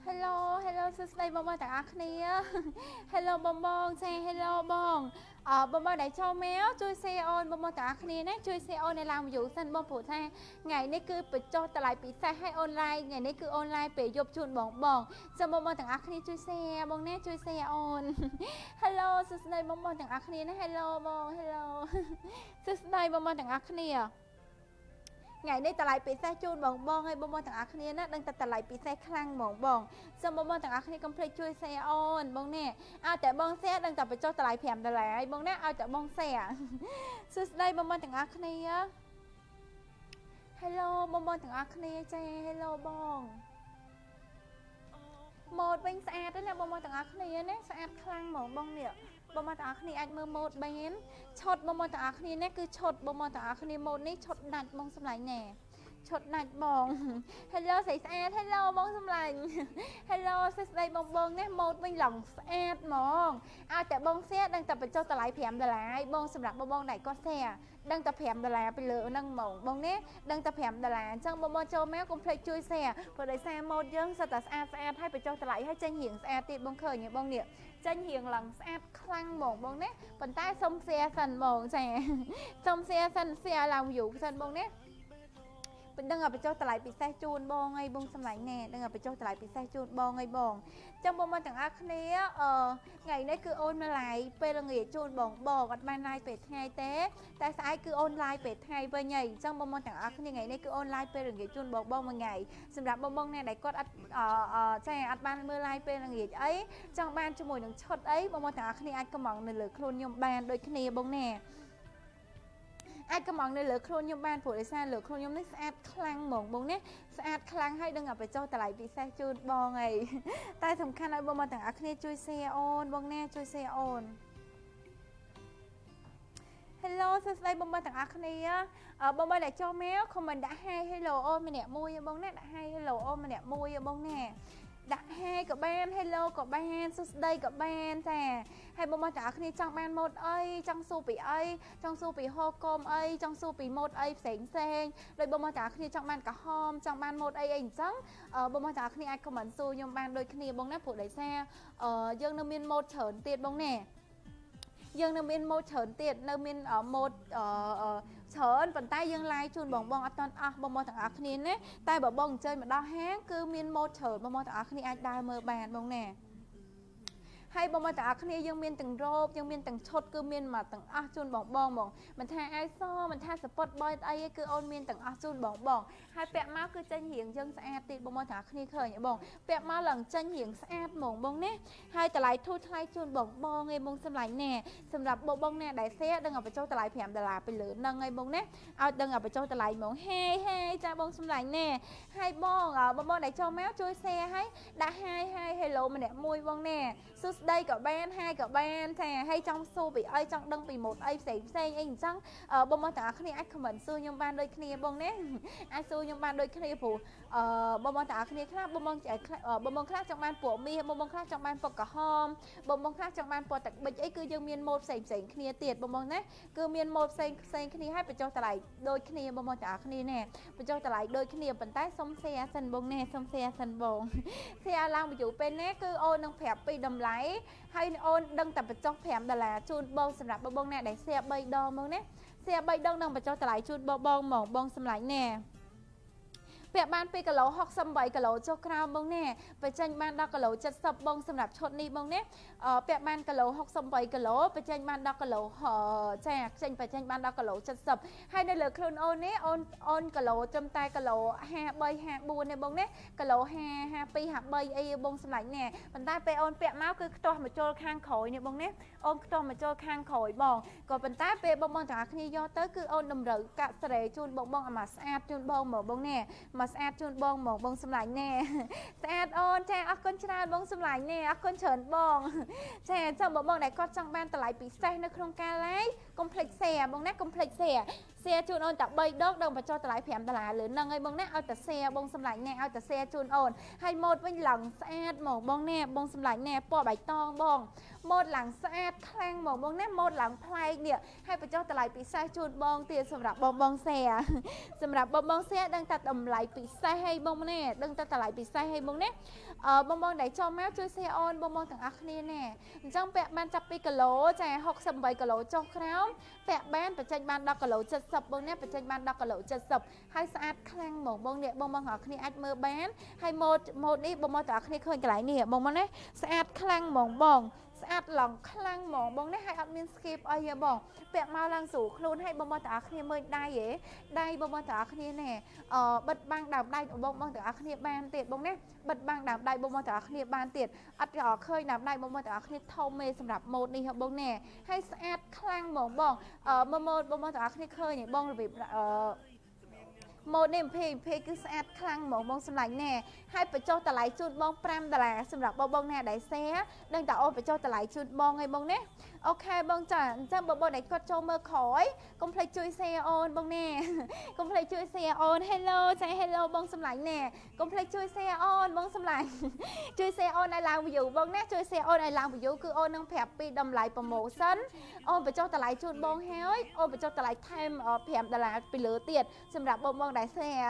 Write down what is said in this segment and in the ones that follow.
Hello Hello សួស្តីបងប្អូនទាំងអស់គ្នា Hello បងបងចា Hello បងបងបងដែលចូលមកជួយ share អូនបងប្អូនទាំងអស់គ្នាណាជួយ share អូននៅឡើង view សិនបងព្រោះថាថ្ងៃនេះគឺបញ្ចុះតម្លៃពិសេសឲ្យ online ថ្ងៃនេះគឺ online ពេលយប់ជូនបងបងសូមបងបងទាំងអស់គ្នាជួយ share បងណាជួយ share អូន Hello សួស្តីបងបងទាំងអស់គ្នាណា Hello បង Hello សួស្តីបងបងទាំងអស់គ្នាថ្ងៃនេះតម្លៃពិសេសជូនបងបងឲ្យបងបងទាំងអស់គ្នាណាដឹងតែតម្លៃពិសេសខ្លាំងហ្មងបងសូមបងបងទាំងអស់គ្នាកុំភ្លេចជួយ share អូនបងនេះឲ្យតែបង share ដឹងតែបញ្ចុះតម្លៃ$5ឲ្យបងណាឲ្យតែបង share សួស្តីបងបងទាំងអស់គ្នា Hello បងបងទាំងអស់គ្នាចា Hello បងម៉ូតវិញស្អាតទេណាបងបងទាំងអស់គ្នាណាស្អាតខ្លាំងហ្មងបងនេះបងប្អូនទាំងអស់គ្នាអាចមើលម៉ូតបានឈុតបងប្អូនទាំងអស់គ្នានេះគឺឈុតបងប្អូនទាំងអស់គ្នាម៉ូតនេះឈុតដាច់បងសម្លាញ់ណែឈុតដាច់បង Hello ស្រីស្អាត Hello បងសម្លាញ់ Hello សួស្តីបងបងនេះម៉ូតវិញឡងស្អាតហ្មងឲ្យតែបង share ដឹងតែបញ្ចុះតម្លៃ$5ឲ្យបងសម្រាប់បងបងដែលគាត់ share ដឹងតែ$5ពីលើហ្នឹងហ្មងបងនេះដឹងតែ$5អញ្ចឹងបងបងចូលមកកុំភ្លេចជួយ share ព្រោះដោយសារម៉ូតយើងសិតតែស្អាតហើយបញ្ចុះតម្លៃឲ្យចេញរៀងស្អាតទៀតបងឃើញទេបងនេះចេញរៀងឡើងស្អាតខ្លាំងហ្មងបងណាប៉ុន្តែសុំ share សិនហ្មងចាសុំ share សិន share ឡើង view សិនបងណាដឹងឲ្យបញ្ចុះតម្លៃពិសេសជូនបងអីបងសម្លាញ់ណែដឹងឲ្យបញ្ចុះតម្លៃពិសេសជូនបងអីបងចឹងបងទាំងអស់គ្នាថ្ងៃនេះគឺអូនមក live ពេលល្ងាចជូនបងអត់បាន live ពេលថ្ងៃទេតែស្អែកគឺអូន live ពេលថ្ងៃវិញហីចឹងបងទាំងអស់គ្នាថ្ងៃនេះគឺអូន live ពេលល្ងាចជូនបងមួយថ្ងៃសម្រាប់បងអ្នកដែលគាត់អត់ចាអត់បានមើល live ពេលល្ងាចអីចង់បានជាមួយនឹងឈុតអីបងទាំងអស់គ្នាអាចកំងនៅលើខ្លួនខ្ញុំបានដូចគ្នាបងណែអាចកំងនៅលើខ្លួនខ្ញុំបានព្រោះដោយសារលើខ្លួនខ្ញុំនេះស្អាតខ្លាំងហ្មងបងណាស្អាតខ្លាំងហើយដឹងឲ្យបញ្ចុះតម្លៃពិសេសជូនបងអីតែសំខាន់ឲ្យបងមកទាំងអស់គ្នាជួយ share អូនបងណាជួយ share អូន Hello សួស្តីបងទាំងអស់គ្នាបងដែលចូលមក comment ដាក់ Hi Hello អូនម្នាក់មួយបងណាដាក់ Hi Hello អូនម្នាក់មួយបងណាដាក់ Hi ក៏បាន Hello ក៏បានសួស្តីក៏បានចាហើយបងទាំងអស់គ្នាចង់បានម៉ូតអីចង់សួរពីអីចង់សួរពីហូកុំអីចង់សួរពីម៉ូតអីផ្សេងដោយបងទាំងអស់គ្នាចង់បានក្រហមចង់បានម៉ូតអីអញ្ចឹងបងទាំងអស់គ្នាអាច comment សួរខ្ញុំបានដូចគ្នាបងណាព្រោះដោយសារយើងនៅមានម៉ូតច្រើនទៀតបងណាយើងនៅមានម៉ូតច្រើនទៀតនៅមានម៉ូតច្រើនប៉ុន្តែយើង live ជូនបងអត់តាន់អស់បងទាំងអស់គ្នាណាតែបើបងអញ្ជើញមកដល់ហាងគឺមានម៉ូតច្រើនបងទាំងអស់គ្នាអាចដើរមើលបានបងណាហើយបងទាំងអស់គ្នាយើងមានទាំងរ៉ូបយើងមានទាំងឈុតគឺមានមកទាំងអស់ជូនបងហ្មងមិនថាអាវសមិនថាសពតបយអីគឺអូនមានទាំងអស់ជូនបងហើយពាក់មកគឺចេញរៀងយើងស្អាតទៀតបងទាំងអស់គ្នាឃើញបងពាក់មកឡើងចេញរៀងស្អាតហ្មងបងណាហើយតម្លៃធូរថ្លៃជូនបងឯងបងសម្លាញ់ណែសម្រាប់បងណាដែល share ដឹងឲ្យបញ្ចុះតម្លៃ$5ពីលើហ្នឹងឯងបងណាឲ្យដឹងឲ្យបញ្ចុះតម្លៃហ្មងហេចាបងសម្លាញ់ណែហើយបងដែលចូលមកជួយ share ឲ្យដាក់ Hi Hello ម្នាក់មួយបងណាសួស្តីក៏បាន Hi ក៏បានចាហើយចង់សួរពីអីចង់ដឹងពីម៉ូតអីផ្សេងអីអញ្ចឹងបងទាំងអស់គ្នាអាច comment សួរខ្ញុំបានដូចគ្នាបងណាអាចសួរខ្ញុំបានដូចគ្នាព្រោះបងទាំងអស់គ្នាខ្លះបងខ្លះចង់បានពណ៌មាសបងខ្លះចង់បានពណ៌ក្រហមបងខ្លះចង់បានពណ៌ទឹកប៊ិចអីគឺយើងមានម៉ូតផ្សេងគ្នាទៀតបងណាគឺមានម៉ូតផ្សេងគ្នាហើយបញ្ចុះតម្លៃដូចគ្នាបងទាំងអស់គ្នាណែបញ្ចុះតម្លៃដូចគ្នាប៉ុន្តែសុំ share សិនបងណែសុំ share សិនបង share ឡើងវីដេអូពេលណាគឺអូននឹងប្រាប់ពីតម្លៃហើយអូនដឹងតែបញ្ចុះ$5ជូនបងសម្រាប់បងអ្នកដែល share 3ដងហ្មងណា share 3ដងនឹងបញ្ចុះតម្លៃជូនបងហ្មងបងសម្លាញ់ណែ ពាក់បាន2គីឡូ68គីឡូចុះក្រោមបងនេះបញ្ចេញបាន10គីឡូ70បងសម្រាប់ឈុតនេះបងនេះពាក់បានគីឡូ68គីឡូបញ្ចេញបាន10គីឡូចាបញ្ចេញបាន10គីឡូ70ហើយនៅលើខ្លួនអូននេះអូនគីឡូត្រឹមតែគីឡូ53 54នេះបងនេះគីឡូ50 52 53អីបងសម្លាញ់នេះប៉ុន្តែពេលអូនពាក់មកគឺខ្ទាស់មកចូលខាងក្រោយនេះបងនេះអូនខ្ទាស់មកចូលខាងក្រោយបងក៏ប៉ុន្តែពេលបងទាំងអស់គ្នាយកទៅគឺអូនតម្រូវកាក់សេរីជូនបងអាមកស្អាតជូនបងមកបងនេះមកស្អាតជូនបងមកបងសម្លាញ់នេះស្អាតអូនចាអរគុណច្រើនបងសម្លាញ់នេះអរគុណច្រើនបងចាចាំបងដែលគាត់ចង់បានតម្លៃពិសេសនៅក្នុងការ live កុំភ្លេច share បងណាកុំភ្លេច share ជូនអូនតែ3ដងដល់បញ្ចុះតម្លៃ$5លើនឹងហើយបងណាឲ្យតែ share បងសម្លាញ់នេះឲ្យតែ share ជូនអូនហើយម៉ូតវិញឡើងស្អាតមកបងនេះបងសម្លាញ់នេះពណ៌បៃតងបងម៉ូតឡើងស្អាតខ្លាំងមកបងណាម៉ូតឡើងប្លែកនេះហើយបញ្ចុះតម្លៃពិសេសជូនបងទៀតសម្រាប់បង share សម្រាប់បង share ដឹងតែតម្លៃពិសេសឲ្យបងនេះដឹងតែតម្លៃពិសេសឲ្យបងនេះបងដែលចូលមកជួយ share អូនបងទាំងអស់គ្នានេះអញ្ចឹងពាក់បានចាប់2គីឡូចា68គីឡូចុះក្រោមពាក់បានបញ្ចេញបាន10គីឡូ70បងនេះបញ្ចេញបាន10គីឡូ70ហើយស្អាតខ្លាំងហ្មងបងនេះបងទាំងអស់គ្នាអាចមើលបានហើយម៉ូតនេះបងទាំងអស់គ្នាឃើញកន្លែងនេះបងនេះស្អាតខ្លាំងហ្មងបងស្អាតឡងខ្លាំងហ្មងបងនេះហើយអត់មាន skip អីទេបងពាក់មកឡើងស្រួលខ្លួនហើយបងទាំងអស់គ្នាមើលដៃហ៎ដៃបងទាំងអស់គ្នានេះបិទបាំងដើមដៃបងទាំងអស់គ្នាបានទៀតបងនេះបិទបាំងដើមដៃបងទាំងអស់គ្នាបានទៀតអត់ឃើញដើមដៃបងទាំងអស់គ្នាធំទេសម្រាប់ម៉ូតនេះបងនេះហើយស្អាតខ្លាំងហ្មងបងម៉ូតបងទាំងអស់គ្នាឃើញបងរបៀបម៉ូតនេះ20គឺស្អាតខ្លាំងហ្មងបងសម្លាញ់ណែហើយបញ្ចុះតម្លៃជូនបង$5សម្រាប់បងណែដែល share ដឹងតែអូនបញ្ចុះតម្លៃជូនបងឲ្យបងណាអូខេបងចាអញ្ចឹងបងដែលគាត់ចូលមើលក្រោយកុំភ្លេចជួយ share អូនបងណែកុំភ្លេចជួយ share អូន hello ចា hello បងសម្លាញ់ណែកុំភ្លេចជួយ share អូនបងសម្លាញ់ជួយ share អូនឲ្យឡើង view បងណាជួយ share អូនឲ្យឡើង view គឺអូននឹងប្រាប់ពីតម្លៃ promotion អូនបញ្ចុះតម្លៃជូនបងហើយអូនបញ្ចុះតម្លៃថែម$5ពីលើទៀតសម្រាប់បងដែល share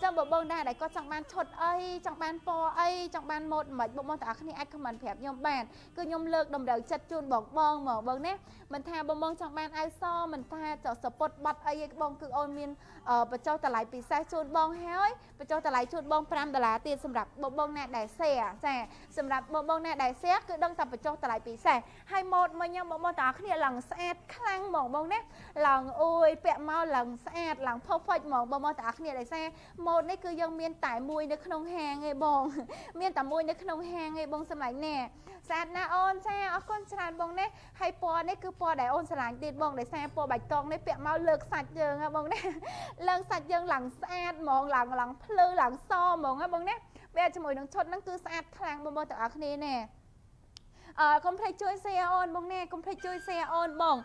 ចាំបងដែរដែលគាត់ចង់បានឈុតអីចង់បានពណ៌អីចង់បានម៉ូដមិនបងទាំងអស់គ្នាអាច comment ប្រាប់ខ្ញុំបានគឺខ្ញុំលើកតម្រូវចិត្តជូនបងមកបងណាមិនថាបងចង់បានអាវសមិនថាសពុតបាត់អីបងគឺអូនមានបញ្ចុះតម្លៃពិសេសជូនបងហើយបញ្ចុះតម្លៃជូនបង$5ទៀតសម្រាប់បងអ្នកដែល share ចាសម្រាប់បងអ្នកដែល share គឺដឹងតែបញ្ចុះតម្លៃពិសេសហើយម៉ូដមិញបងទាំងអស់គ្នាឡើងស្អាតខ្លាំងហ្មងបងណាឡើងអួយពាក់មកឡើងស្អាតឡើង perfect ហ្មងបងទាំងអស់គ្នាដែលសារម៉ូដនេះគឺយើងមានតែមួយនៅក្នុងហាងឯងបងមានតែមួយនៅក្នុងហាងឯងបងសម្លាញ់ណែស្អាតណាស់អូនចាអរគុណច្រើនបងនេះហើយពណ៌នេះគឺពណ៌ដែលអូនស្រឡាញ់ទៀតបងដែលសារពណ៌បៃតងនេះពាក់មកលើកសាច់យើងហ៎បងណាឡើងសាច់យើងឡើងស្អាតហ្មងឡើងភ្លឺឡើងសហ្មងហ៎បងណាវាជាមួយនឹងឈុតហ្នឹងគឺស្អាតខ្លាំងបងទាំងអស់គ្នាណែកុំភ្លេចជួយ share អូនបងណែកុំភ្លេចជួយ share អូនបង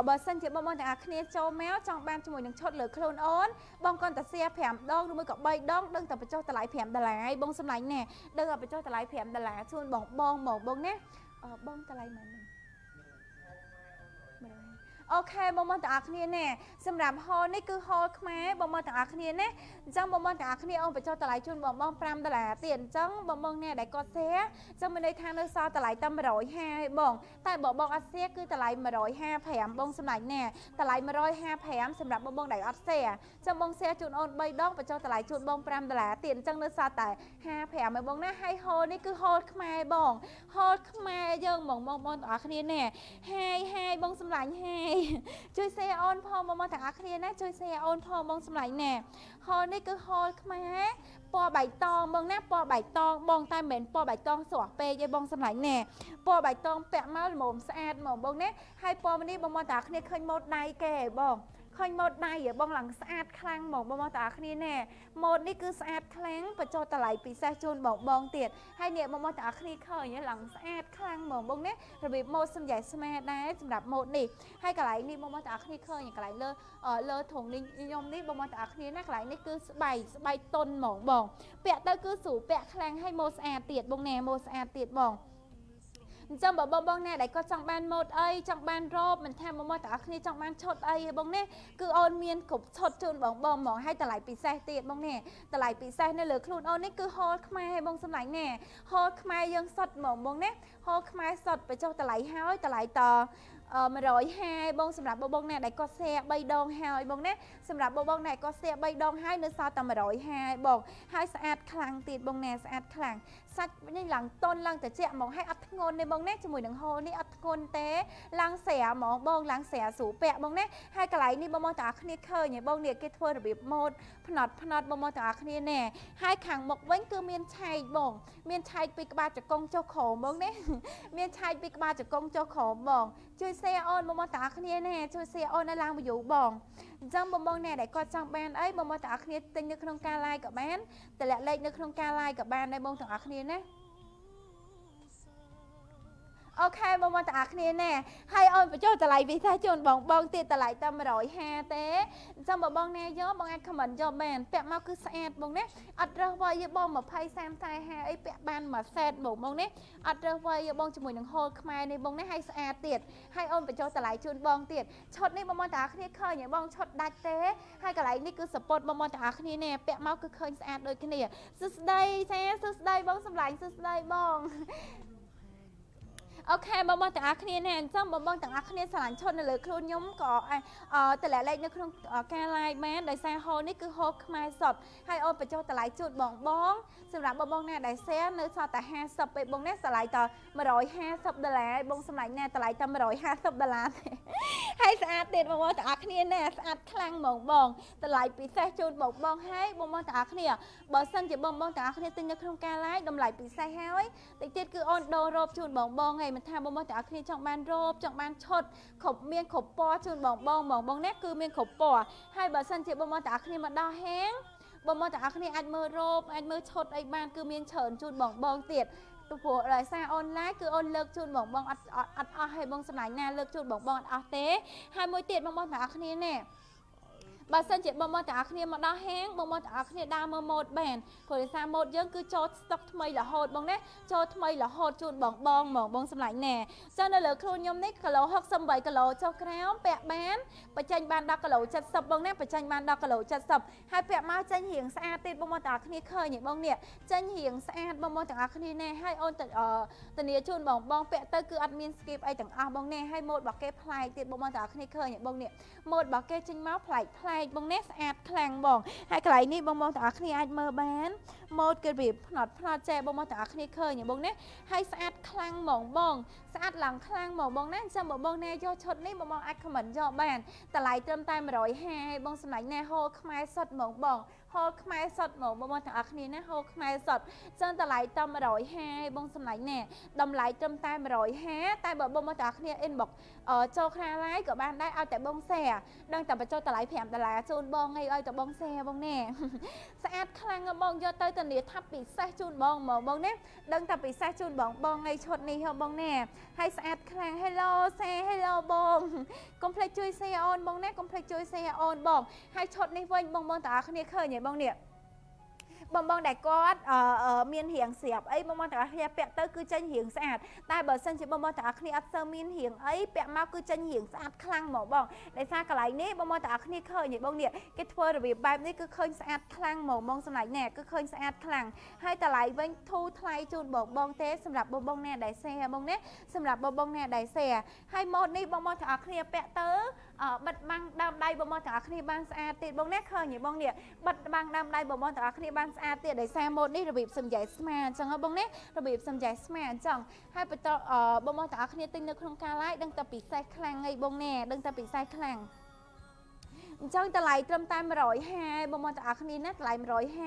បើសិនជាបងទាំងអស់គ្នាចូលមកចង់បានជាមួយនឹងឈុតលើខ្លួនអូនបងគាត់តែ share 5ដងឬមួយក៏3ដងដឹងតែបញ្ចុះតម្លៃ$5ហើយបងសម្លាញ់ណែដឹងតែបញ្ចុះតម្លៃ$5ជូនបងមកបងណែបងតម្លៃមិនអូខេបងទាំងអស់គ្នាណែសម្រាប់ hall នេះគឺ hall ខ្មែរបងទាំងអស់គ្នាណាអញ្ចឹងបងទាំងអស់គ្នាអូនបញ្ចុះតម្លៃជូនបង$5ទៀតអញ្ចឹងបងណែដែលគាត់ share អញ្ចឹងមានន័យថានៅសល់តម្លៃតែ150ឯងបងតែបងអត់ share គឺតម្លៃ155បងសម្លាញ់ណែតម្លៃ155សម្រាប់បងដែលអត់ share អញ្ចឹងបង share ជូនអូន3ដងបញ្ចុះតម្លៃជូនបង$5ទៀតអញ្ចឹងនៅសល់តែ55ឯងបងណាហើយ hall នេះគឺ hall ខ្មែរបង hall ខ្មែរយើងបងទាំងអស់គ្នាណែហើយបងសម្លាញ់ហើយជួយ share អូនផងបងទាំងអស់គ្នាណាជួយ share អូនផងបងសម្លាញ់ណែ hall នេះគឺ hall ខ្មែរពណ៌បៃតងបងណាពណ៌បៃតងបងតែមិនមែនពណ៌បៃតងស្រស់ពេកទេបងសម្លាញ់ណែពណ៌បៃតងពាក់មកល្មមស្អាតហ្មងបងណាហើយពណ៌នេះបងទាំងអស់គ្នាឃើញម៉ូដដៃគេហ៎បងឃើញម៉ូដដៃបងឡើងស្អាតខ្លាំងហ្មងបងទាំងអស់គ្នាណែម៉ូដនេះគឺស្អាតខ្លាំងបញ្ចុះតម្លៃពិសេសជូនបងទៀតហើយនេះបងទាំងអស់គ្នាឃើញឡើងស្អាតខ្លាំងហ្មងបងណារបៀបម៉ូដសំយ៉ៃស្មាដែរសម្រាប់ម៉ូដនេះហើយកន្លែងនេះបងទាំងអស់គ្នាឃើញកន្លែងលើធុងនេះខ្ញុំនេះបងទាំងអស់គ្នាណាកន្លែងនេះគឺស្បែកតុនហ្មងបងពាក់ទៅគឺស្រួលពាក់ខ្លាំងហើយម៉ូដស្អាតទៀតបងណែម៉ូដស្អាតទៀតបងអញ្ចឹងបងណែដែលគាត់ចង់បានម៉ូដអីចង់បានរ៉ូបមិនថាបងទាំងអស់គ្នាចង់បានឈុតអីបងណែគឺអូនមានគ្រប់ឈុតជូនបងហ្មងហើយតម្លៃពិសេសទៀតបងណែតម្លៃពិសេសនៅលើខ្លួនអូននេះគឺហូលខ្មែរបងសម្លាញ់ណែហូលខ្មែរយើងសុតហ្មងបងណែហូលខ្មែរសុតបញ្ចុះតម្លៃហើយតម្លៃត 120បងសម្រាប់បងណែដែលគាត់ share 3ដងហើយបងណាសម្រាប់បងណែគាត់ share 3ដងហើយនៅសល់តែ120បងហើយស្អាតខ្លាំងទៀតបងណែស្អាតខ្លាំងសាច់នេះឡើងតុនឡើងត្រជាក់ហ្មងហើយអត់ធ្ងន់ទេបងណាជាមួយនឹងហូលនេះអត់ធ្ងន់ទេឡើងស្រាហ្មងបងឡើងស្រាស្រួលពាក់បងណាហើយកន្លែងនេះបងទាំងអស់គ្នាឃើញហើយបងនេះគេធ្វើរបៀបម៉ូដផ្នត់បងទាំងអស់គ្នាណែហើយខាងមុខវិញគឺមានឆែកបងមានឆែកពីក្បាលជង្គង់ចុះក្រោមបងណាមានឆែកពីក្បាលជង្គង់ចុះក្រោមបងជួយ share អូនបងទាំងអស់គ្នាណែជួយ share អូននៅឡើង view បងអញ្ចឹងបងណែដែលគាត់ចង់បានអីបងទាំងអស់គ្នាទិញនៅក្នុងការ live ក៏បានតម្លាក់លេខនៅក្នុងការ live ក៏បានដែរបងទាំងអស់គ្នាណាអូខេបងទាំងអស់គ្នាណែហើយអូនបញ្ចុះតម្លៃពិសេសជូនបងទៀតតម្លៃតែ150ទេអញ្ចឹងបងណែយកបងអាច comment យកបានពាក់មកគឺស្អាតបងណាអត់រើសវ៉ៃយបង20 30 40អីពាក់បានមួយសេតបងណាអត់រើសវ៉ៃយបងជាមួយនឹងហូលខ្មែរនេះបងណាហើយស្អាតទៀតហើយអូនបញ្ចុះតម្លៃជូនបងទៀតឈុតនេះបងទាំងអស់គ្នាឃើញហើយបងឈុតដាច់ទេហើយកន្លែងនេះគឺ support បងទាំងអស់គ្នាណែពាក់មកគឺឃើញស្អាតដូចគ្នាសួស្ដីចាសួស្ដីបងសម្លាញ់សួស្ដីបងអូខេបងទាំងអស់គ្នាណែអញ្ចឹងបងទាំងអស់គ្នាស្រឡាញ់ឈុតនៅលើខ្លួនខ្ញុំក៏តម្លាក់លេខនៅក្នុងការ live បានដោយសារហូលនេះគឺហូលខ្មែរសុទ្ធហើយអូនបញ្ចុះតម្លៃជូនបងសម្រាប់បងណាដែល share នៅសល់តែ50ពេកបងណាតម្លៃតែ$150បងសម្លាញ់ណាតម្លៃតែ$150ទេហើយស្អាតទៀតបងទាំងអស់គ្នាណែស្អាតខ្លាំងហ្មងបងតម្លៃពិសេសជូនបងហើយបងទាំងអស់គ្នាបើសិនជាបងទាំងអស់គ្នាទិញនៅក្នុងការ live តម្លៃពិសេសហើយតិចទៀតគឺអូនដូររ៉ូបជូនបងហើយមិនថាបងទាំងអស់គ្នាចង់បានរ៉ូបចង់បានឈុតគ្រប់មានគ្រប់ពណ៌ជូនបងណាគឺមានគ្រប់ពណ៌ហើយបើសិនជាបងទាំងអស់គ្នាមកដល់ហាងបងទាំងអស់គ្នាអាចមើលរ៉ូបអាចមើលឈុតអីបានគឺមានច្រើនជូនបងទៀតទៅព្រោះដោយសារអនឡាញគឺអូនលើកជូនបងអត់អស់ឲ្យបងសម្លាញ់ណាលើកជូនបងអត់អស់ទេហើយមួយទៀតបងទាំងអស់គ្នាណែបើសិនជាបងទាំងអស់គ្នាមកដល់ហាងបងទាំងអស់គ្នាដើរមើលម៉ូដបានព្រោះដោយសារម៉ូដយើងគឺចូលស្តុកថ្មីរហូតបងណាចូលថ្មីរហូតជូនបងសម្លាញ់ណែចឹងនៅលើខ្លួនខ្ញុំនេះគីឡូ68គីឡូចុះក្រោមពាក់បានបញ្ចេញបាន10គីឡូ70បងណាបញ្ចេញបាន10គីឡូ70ហើយពាក់មកចេញរៀងស្អាតទៀតបងទាំងអស់គ្នាឃើញហ៎បងនេះចេញរៀងស្អាតបងទាំងអស់គ្នាណែហើយអូនធានាជូនបងពាក់ទៅគឺអត់មាន skip អីទាំងអស់បងណែហើយម៉ូដរបស់គេប្លែកទៀតបងទាំងអស់គ្នាឃើញហ៎បងនេះម៉ូដរបស់គេចេញមកប្លែកបងនេះស្អាតខ្លាំងបងហើយកន្លែងនេះបងទាំងអស់គ្នាអាចមើលបានម៉ូដគេវាផ្នត់ចេះបងទាំងអស់គ្នាឃើញបងនេះហើយស្អាតខ្លាំងហ្មងបងស្អាតឡើងខ្លាំងហ្មងបងណាអញ្ចឹងបងណែយកឈុតនេះបងអាច comment យកបានតម្លៃត្រឹមតែ150បងសម្លាញ់ណែហូលខ្មែរសុទ្ធហ្មងបងហូលខ្មែរសុទ្ធហ្មងបងទាំងអស់គ្នាណាហូលខ្មែរសុទ្ធចឹងតម្លៃតែ150បងសម្លាញ់ណែតម្លៃត្រឹមតែ150តែបើបងទាំងអស់គ្នា inbox ចូលខាង live ក៏បានដែរឲ្យតែបង share ដឹងតែបញ្ចុះតម្លៃ$5ជូនបងឲ្យតែបង share បងណែស្អាតខ្លាំងបងយកទៅធានាថាពិសេសជូនបងណាដឹងតែពិសេសជូនបងឲ្យឈុតនេះហ៎បងណែហើយស្អាតខ្លាំង hello share hello បងកុំភ្លេចជួយ share អូនបងណាកុំភ្លេចជួយ share អូនបងហើយឈុតនេះវិញបងទាំងអស់គ្នាឃើញហ៎បងនេះបងដែលគាត់មានរៀងស្រាប់អីបងទាំងអស់គ្នាពាក់ទៅគឺចេញរៀងស្អាតតែបើសិនជាបងទាំងអស់គ្នាអត់សូវមានរៀងអីពាក់មកគឺចេញរៀងស្អាតខ្លាំងហ្មងបងដោយសារកន្លែងនេះបងទាំងអស់គ្នាឃើញហ៎បងនេះគេធ្វើរបៀបបែបនេះគឺឃើញស្អាតខ្លាំងហ្មងបងសម្លាញ់ណែគឺឃើញស្អាតខ្លាំងហើយតម្លៃវិញធូរថ្លៃជូនបងទេសម្រាប់បងណែដែល share បងណាសម្រាប់បងណែដែល share ហើយម៉ូដនេះបងទាំងអស់គ្នាពាក់ទៅបិទបាំងដើមដៃបងទាំងអស់គ្នាបានស្អាតទៀតបងណាឃើញហ៎បងនេះបិទបាំងដើមដៃបងទាំងអស់គ្នាបានស្អាតទៀតដោយសារម៉ូដនេះរបៀបសំចៃស្មាអញ្ចឹងហ៎បងណារបៀបសំចៃស្មាអញ្ចឹងហើយបន្តបងទាំងអស់គ្នាទិញនៅក្នុងការ live ដឹងតែពិសេសខ្លាំងហីបងណាដឹងតែពិសេសខ្លាំងអញ្ចឹងតម្លៃត្រឹមតែ150បងទាំងអស់គ្នាណាតម្លៃ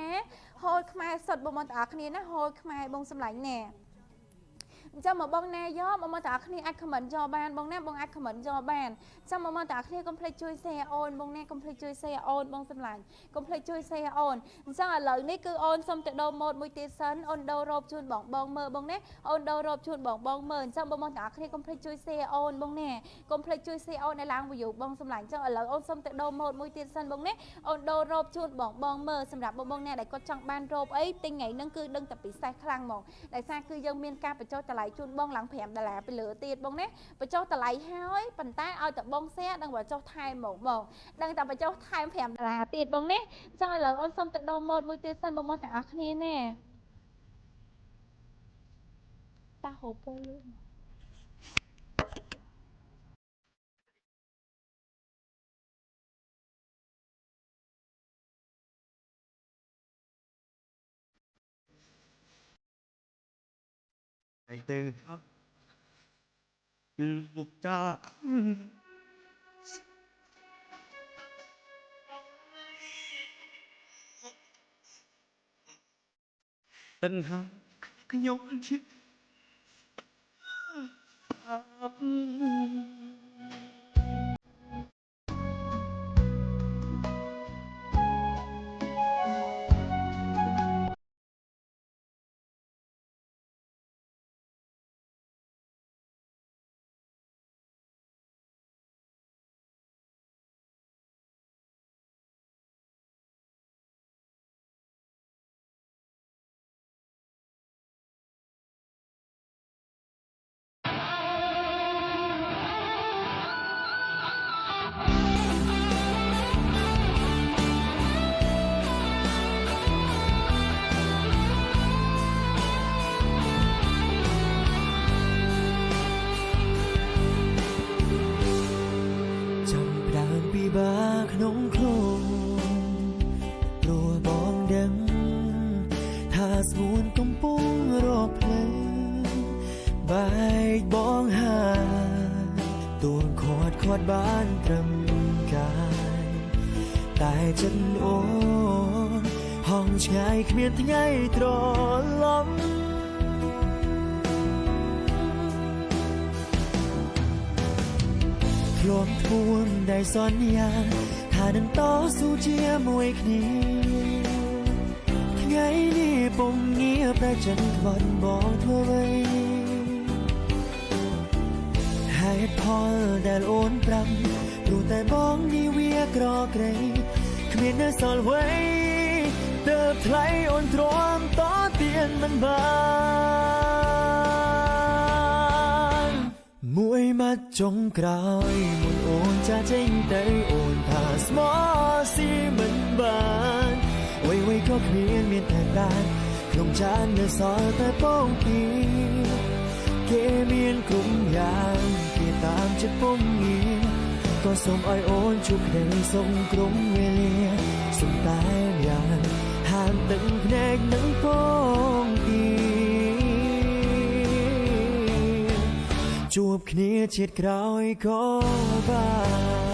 150ហូលខ្មែរសុទ្ធបងទាំងអស់គ្នាណាហូលខ្មែរបងសម្លាញ់ណែអញ្ចឹងមកបងណែយកបងទាំងអស់គ្នាអាច comment យកបានបងណាបងអាច comment យកបានអញ្ចឹងបងទាំងអស់គ្នាកុំភ្លេចជួយ share អូនបងណាកុំភ្លេចជួយ share អូនបងសម្លាញ់កុំភ្លេចជួយ share អូនអញ្ចឹងឥឡូវនេះគឺអូនសុំទៅដូរម៉ូដមួយទៀតសិនអូនដូររ៉ូបជូនបងមើលបងណាអូនដូររ៉ូបជូនបងមើលអញ្ចឹងបងទាំងអស់គ្នាកុំភ្លេចជួយ share អូនបងណាកុំភ្លេចជួយ share អូនឲ្យឡើង view បងសម្លាញ់អញ្ចឹងឥឡូវអូនសុំទៅដូរម៉ូដមួយទៀតសិនបងណាអូនដូររ៉ូបជូនបងមើលសម្រាប់បងណាដែលគាត់ចង់បានរ៉ូបអីទិញថ្ងៃហ្នឹងគឺដឹងតែពិសេសខ្លាំងហ្មងដោយសារគឺយើងមានការបញ្ចុះតម្លៃជូនបងឡើង$5ពីលើទៀតបងណាបញ្ចុះតម្លៃហើយប៉ុន្តែឲ្យតែបង share ដឹងបញ្ចុះថែមបងដឹងតែបញ្ចុះថែម$5ទៀតបងណាចង់ឥឡូវអូនសុំទៅដូរម៉ូដមួយទៀតសិនបងទាំងអស់គ្នាណាតាហូបលឿន từ một cha tình hả cái nhóc chứបាក្នុងខ្លួនព្រោះបងដឹងថាស្ងួនកំពុងរកភ្លើងបែកបងហើយទួងខាត់បានត្រឹមកាយតែចិត្តអូនហងឆ្ងាយគ្មានថ្ងៃត្រឡប់ធ្លាប់ធ្ងន់ได้សន្យាថានឹងតស៊ូជាមួយគ្នាថ្ងៃនេះពុំងារប្រចិនខ្វាត់បងធ្វើអ្វីហេតុផលដែលអូនប្រាប់ព្រោះតែបងនេះវាក្រក្រៃគ្មាននៅសល់អ្វីទើបថ្លៃអូនទ្រាំតទៀនមិនបានមួយម៉ាត់ចុងក្រោយមុនអូនចាចេញទៅអូនថាស្មោះស៊ីមិនបានអ្វីៗក៏គ្មានតែបានក្នុងចាននៅសល់តែពងទីគេមានគុំយ៉ាងគេតាមចិត្តពុំងារក៏សូមឲ្យអូនជួបក្តីសុខក្រុមវេលាសុំតែយ៉ាងហាមទឹកភ្នែកនឹងពងទីជួបគ្នាជាតិក្រោយក៏បាន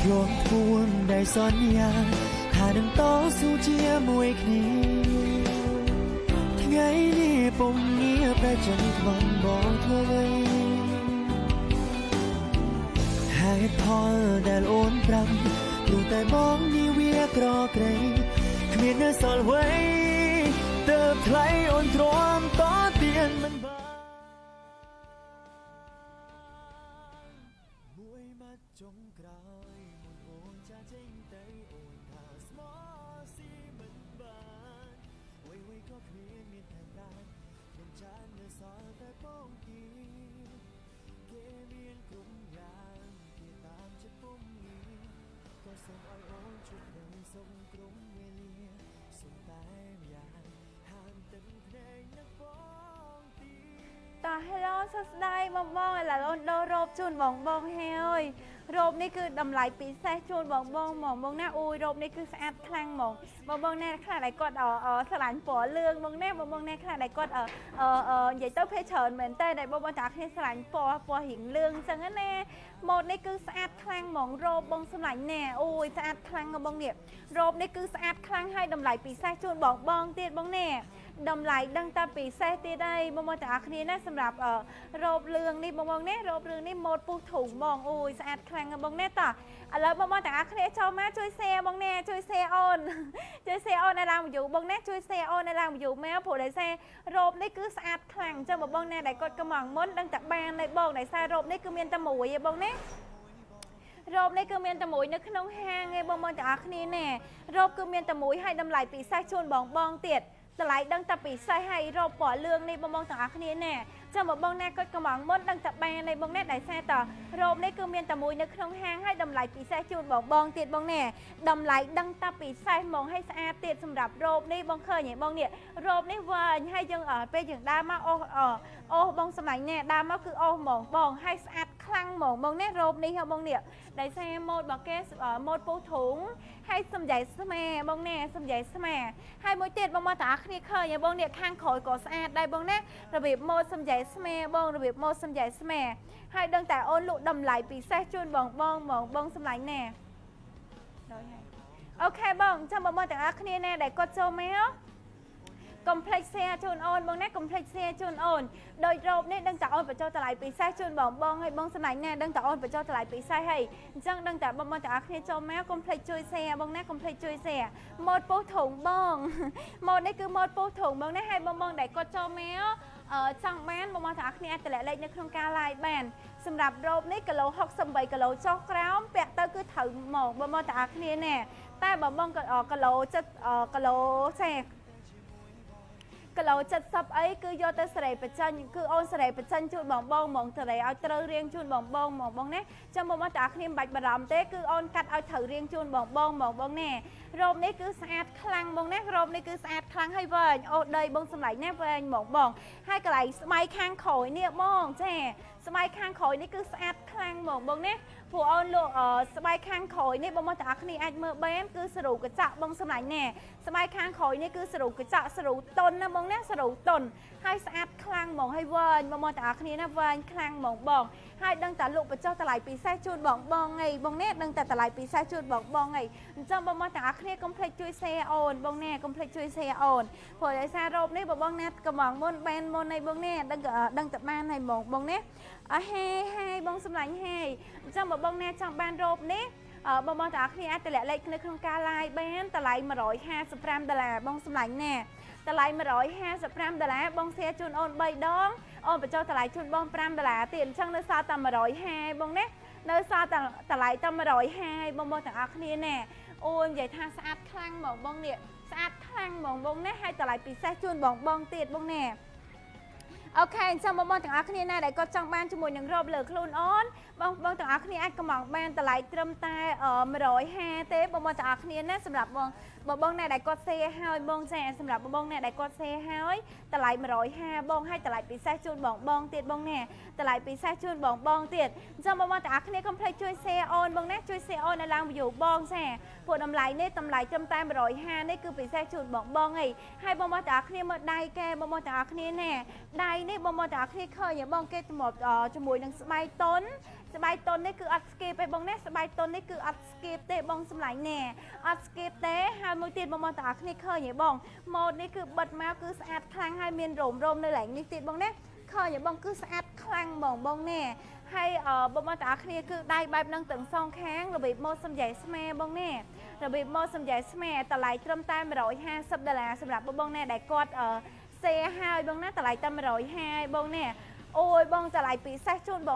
ធ្លាប់ធ្ងន់ได้សន្យាថានឹងតស៊ូជាមួយគ្នាថ្ងៃនេះពុំងារប្រចិនខ្វាន់បងធ្វើអ្វីហេតុផលដែលអូនប្រាប់ព្រោះតែបងនេះវាក្រក្រៃគ្មាននៅសល់អ្វីទើបថ្លៃអូនទ្រាំតទៀនមិនបានមួយម៉ាត់ចុងក្រោយអូនចាចេញទៅអូនថាស្មោះស៊ីមិនបានអ្វីៗក៏គ្មានតែបានក្នុងចាននៅសល់តែពងទីគេមានគុំយ៉ាងគេតាមចិត្តពុំងារក៏សូមឲ្យអូនជួបក្តីសុខក្រុមវេលាសូមតែយ៉ាងហាមទឹកភ្នែកនឹងពងទីតោះ hello សួស្ដីបងបងឥឡូវអូនដូររ៉ូបជូនបងបងហើយរ៉ូបនេះគឺតម្លៃពិសេសជូនបងបងហ្មងបងណាអូយរ៉ូបនេះគឺស្អាតខ្លាំងហ្មងបងបងណាខ្លះដែលគាត់ស្រឡាញ់ពណ៌លឿងបងណាបងបងណាខ្លះដែលគាត់និយាយទៅភេទច្រើនមែនតើដែលបងបងតាគ្នាស្រឡាញ់ពណ៌រៀងលឿងអញ្ចឹងណាម៉ូតនេះគឺស្អាតខ្លាំងហ្មងរ៉ូបបងស្រឡាញ់ណែអូយស្អាតខ្លាំងបងនេះរ៉ូបនេះគឺស្អាតខ្លាំងហើយតម្លៃពិសេសជូនបងបងទៀតបងណែតម្លៃដឹងតែពិសេសទៀតហើយបងបងតាគ្នាណាសម្រាប់រ៉ូបលឿងនេះបងបងណារ៉ូបលឿងនេះម៉ូតពុះធុងបងអូយស្អាតខ្លាំងបងណែតោះឥឡូវបងបងតាគ្នាចូលមកជួយ share បងណែជួយ share អូនជួយ share អូនឲ្យឡើង view បងណែជួយ share អូនឲ្យឡើង view មកព្រោះដោយសាររ៉ូបនេះគឺស្អាតខ្លាំងអញ្ចឹងបងណែដែលគាត់កំងមុនដឹងតែបានហើយបងដោយសាររ៉ូបនេះគឺមានតែមួយឯងបងណារ៉ូបនេះគឺមានតែមួយនៅក្នុងហាងឯងបងបងតាគ្នាណែរ៉ូបគឺមានតែមួយហើយតម្លៃពិសេសជូនបងបងទៀត តម្លៃដឹងតែពិសេសហើយរោបពណ៌លឿងនេះបងទាំងអស់គ្នាណែចាំមកបងណាគាត់កំងមុនដឹងតែបាននេះបងណែដែលសារតរោបនេះគឺមានតែមួយនៅក្នុងហាងហើយតម្លៃពិសេសជូនបងទៀតបងណែតម្លៃដឹងតែពិសេសហ្មងហើយស្អាតទៀតសម្រាប់រោបនេះបងឃើញហ៎បងនេះរោបនេះវែងហើយយើងពេលយើងដើរមកអូបងសម្លាញ់ណែដើរមកគឺអូហ្មងបងហើយស្អាតខ្លាំងហ្មងបងណែរោបនេះហ៎បងនេះដែលសារម៉ូដរបស់គេម៉ូដពូធុងហើយសំយ៉ៃស្មាបងណែសំយ៉ៃស្មាហើយមួយទៀតបងតាគ្នាឃើញបងនេះខាងក្រោយក៏ស្អាតដែរបងណែរបៀបម៉ូដសំយ៉ៃស្មាបងរបៀបម៉ូដសំយ៉ៃស្មាហើយដឹងតែអូនលក់តម្លៃពិសេសជូនបងសម្លាញ់ណែដល់ហើយអូខេបងចាំបងទាំងអស់គ្នាណែដែលគាត់ចូលមក complex share ជូនអូនបងណែ complex share ជូនអូនដោយរោបនេះដឹងតែអូនបញ្ចុះតម្លៃពិសេសជូនបងហើយបងសម្លាញ់ណែដឹងតែអូនបញ្ចុះតម្លៃពិសេសហើយអញ្ចឹងដឹងតែបងទាំងអស់គ្នាចូលមក complex ជួយ share បងណែ complex ជួយ share ម៉ូដពោះធុងបងម៉ូដនេះគឺម៉ូដពោះធុងបងណែហើយបងដែលគាត់ចូលមកចង់បានបងទាំងអស់គ្នាអាចតម្លាក់លេខនៅក្នុងការ live បានសម្រាប់រោបនេះគីឡូ68គីឡូចុះក្រោមពាក់ទៅគឺត្រូវមកបងទាំងអស់គ្នាណែតែបងគីឡូ7គីឡូសេគីឡូ70អីគឺយកទៅសេរីបញ្ចេញគឺអូនសេរីបញ្ចេញជូនបងហ្មងសេរីឲ្យត្រូវរៀងជូនបងហ្មងណាចាំបងតាគ្នាមិនបាច់បារម្ភទេគឺអូនកាត់ឲ្យត្រូវរៀងជូនបងបងណែរោបនេះគឺស្អាតខ្លាំងបងណារោបនេះគឺស្អាតខ្លាំងហើយវែងអូដីបងសម្លាញ់ណាវែងហ្មងបងហើយកន្លែងស្បែកខាងក្រោយនេះបងចាស្បែកខាងក្រោយនេះគឺស្អាតខ្លាំងហ្មងបងណាពួកអូនលក់ស្បែកខាងក្រោយនេះបងតាគ្នាអាចមើលបានគឺសរុបកញ្ចក់បងសម្លាញ់ណាស្បែកខាងក្រោយនេះគឺសរុបកញ្ចក់សរុបតុនណាបងណាសរុបតុនហើយស្អាតខ្លាំងហ្មងហើយវែងបងតាគ្នាណាវែងខ្លាំងហ្មងបងហើយដឹងតែលក់បញ្ចុះតម្លៃពិសេសជូនបងហីបងណែដឹងតែតម្លៃពិសេសជូនបងហីអញ្ចឹងបងតាគ្នាកុំភ្លេចជួយ share អូនបងណែកុំភ្លេចជួយ share អូនព្រោះដោយសាររោបនេះបងណែកំងមុនបានមុនហីបងណែដឹងតែបានហីបងណែហើយបងសម្លាញ់ហើយអញ្ចឹងបងណែចង់បានរោបនេះបងតាគ្នាអាចតម្លាក់លេខនៅក្នុងការ live បានតម្លៃ$155បងសម្លាញ់ណែតម្លៃ$155បង share ជូនអូន3ដងអូនបញ្ចុះតម្លៃជូនបង$5ទៀតអញ្ចឹងនៅសល់តែ150បងណានៅសល់តែតម្លៃតែ150បងទាំងអស់គ្នាណែអូននិយាយថាស្អាតខ្លាំងហ្មងបងនេះស្អាតខ្លាំងហ្មងបងណាហើយតម្លៃពិសេសជូនបងទៀតបងណែអូខេអញ្ចឹងបងទាំងអស់គ្នាណាដែលគាត់ចង់បានជាមួយនឹងរ៉ូបលើខ្លួនអូនបងទាំងអស់គ្នាអាចកំងបានតម្លៃត្រឹមតែ150ទេបងទាំងអស់គ្នាណាសម្រាប់បងអ្នកដែលគាត់ share ហើយបងចាសម្រាប់បងអ្នកដែលគាត់ share ហើយតម្លៃ150បងហើយតម្លៃពិសេសជូនបងទៀតបងណែតម្លៃពិសេសជូនបងទៀតអញ្ចឹងបងទាំងអស់គ្នាកុំភ្លេចជួយ share អូនបងណាជួយ share អូនឲ្យឡើង view បងចាពួកតម្លៃនេះតម្លៃត្រឹមតែ150នេះគឺពិសេសជូនបងហីហើយបងទាំងអស់គ្នាមើលដៃគេបងទាំងអស់គ្នាណែដៃនេះបងទាំងអស់គ្នាឃើញបងគេជាមួយនឹងស្បែកតុនស្បែកតុននេះគឺអត់ skip ទេបងណាស្បែកតុននេះគឺអត់ skip ទេបងសម្លាញ់ណែអត់ skip ទេហើយមួយទៀតបងទាំងអស់គ្នាឃើញហ៎បងម៉ូដនេះគឺបិទមកគឺស្អាតខ្លាំងហើយមានរោមនៅឡើងនេះទៀតបងណាឃើញហ៎បងគឺស្អាតខ្លាំងបងណែហើយបងទាំងអស់គ្នាគឺដៃបែបនឹងទាំងសងខាងរបៀបម៉ូដសំយ៉ៃស្មាបងណែរបៀបម៉ូដសំយ៉ៃស្មាតម្លៃត្រឹមតែ$150សម្រាប់បងណែដែលគាត់share ហើយបងណាតម្លៃតែ150បងណែអូយបងតម្លៃពិសេសជូនប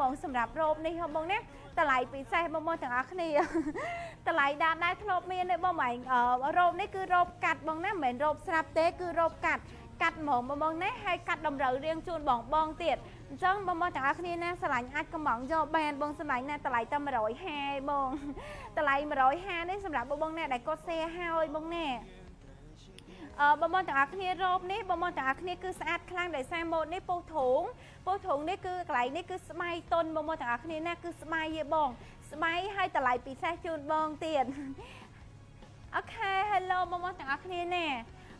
ងសម្រាប់រ៉ូបនេះហ៎បងណាតម្លៃពិសេសបងទាំងអស់គ្នាតម្លៃដែរធ្លាប់មានទេបងម៉ែរ៉ូបនេះគឺរ៉ូបកាត់បងណាមិនមែនរ៉ូបស្រាប់ទេគឺរ៉ូបកាត់ហ្មងបងណាហើយកាត់តម្រូវរៀងជូនបងទៀតអញ្ចឹងបងទាំងអស់គ្នាណាស្រឡាញ់អាចកំងយកបានបងស្រឡាញ់ណាតម្លៃតែ150បងតម្លៃ150នេះសម្រាប់បងណាដែលគាត់ share ហើយបងណាបងទាំងអស់គ្នារ៉ូបនេះបងទាំងអស់គ្នាគឺស្អាតខ្លាំងដោយសារម៉ូដនេះពោះធុងនេះគឺកន្លែងនេះគឺស្បៃតុនបងទាំងអស់គ្នាណាគឺស្បៃទេបងស្បៃហើយតម្លៃពិសេសជូនបងទៀតអូខេ hello បងទាំងអស់គ្នាណា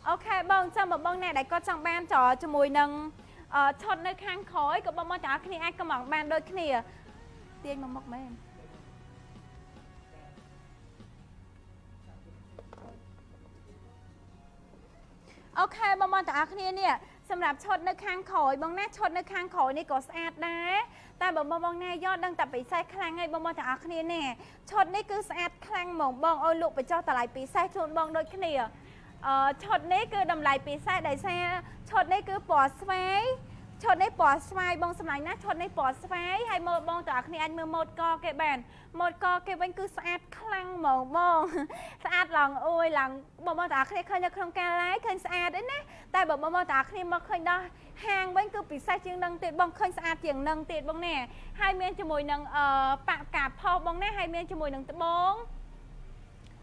អូខេបងចាំបងអ្នកដែលគាត់ចង់បានជាមួយនឹងឆុតនៅខាងក្រោយក៏បងទាំងអស់គ្នាអាចកំងបានដូចគ្នាទាញមកមុខមែនអូខេបងទាំងអស់គ្នានេះសម្រាប់ឆុតនៅខាងក្រោយបងណាឆុតនៅខាងក្រោយនេះក៏ស្អាតដែរតែបងណាយកដឹងតែពិសេសខ្លាំងហើយបងទាំងអស់គ្នានេះឆុតនេះគឺស្អាតខ្លាំងហ្មងបងឲ្យលក់បញ្ចុះតម្លៃពិសេសជូនបងដូចគ្នាឆុតនេះគឺតម្លៃពិសេសដោយសារឆុតនេះគឺពណ៌ស្វាយ ឈុតនេះពណ៌ស្វាយបងសម្លាញ់ណាឈុតនេះពណ៌ស្វាយហើយមើលបងតើគ្នាអាចមើលម៉ូតកគេបានម៉ូតកគេវិញគឺស្អាតខ្លាំងហ្មងបងស្អាតឡើងអូយឡើងបងតើគ្នាឃើញនៅក្នុងការ live ឃើញស្អាតទេណាតែបើបងតើគ្នាមកឃើញដល់ហាងវិញគឺពិសេសជាងនឹងទៀតបងឃើញស្អាតជាងនឹងទៀតបងណាហើយមានជាមួយនឹងប៉ាក់កាផោបងណាហើយមានជាមួយនឹងត្បូង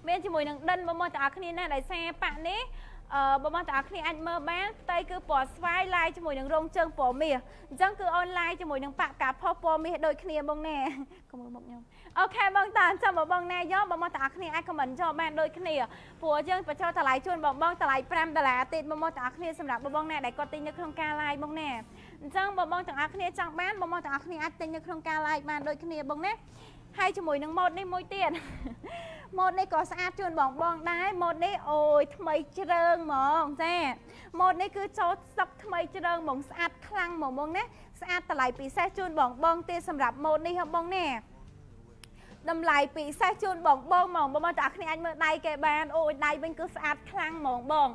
មានជាមួយនឹងដិនបងតើគ្នាណាដោយសារប៉ាក់នេះបងតើគ្នាអាចមើលបានផ្ទៃគឺពណ៌ស្វាយឡាយជាមួយនឹងរងជើងពណ៌មាសអញ្ចឹងគឺអនឡាញជាមួយនឹងប៉ាក់កាផុសពណ៌មាសដូចគ្នាបងណាកុំមើលមកខ្ញុំអូខេបងតាចាំបងណាយកបងតើគ្នាអាចខមមិនចូលបានដូចគ្នាព្រោះយើងបញ្ចុះតម្លៃជូនបងតម្លៃ$5ទៀតបងតើគ្នាសម្រាប់បងណាដែលគាត់ទិញនៅក្នុងការ live បងណាអញ្ចឹងបងទាំងអស់គ្នាចង់បានបងទាំងអស់គ្នាអាចទិញនៅក្នុងការ live បានដូចគ្នាបងណាហើយជាមួយនឹងម៉ូតនេះមួយទៀតម៉ូតនេះក៏ស្អាតជូនបងដែរម៉ូតនេះអូយថ្មីជ្រើងហ្មងចាម៉ូតនេះគឺចូលស្តុកថ្មីជ្រើងហ្មងស្អាតខ្លាំងហ្មងបងណាស្អាតតម្លៃពិសេសជូនបងទៀតសម្រាប់ម៉ូតនេះហ៎បងណាតម្លៃពិសេសជូនបងតើគ្នាអាចមើលដៃគេបានអូយដៃវិញគឺស្អាតខ្លាំងហ្មងបង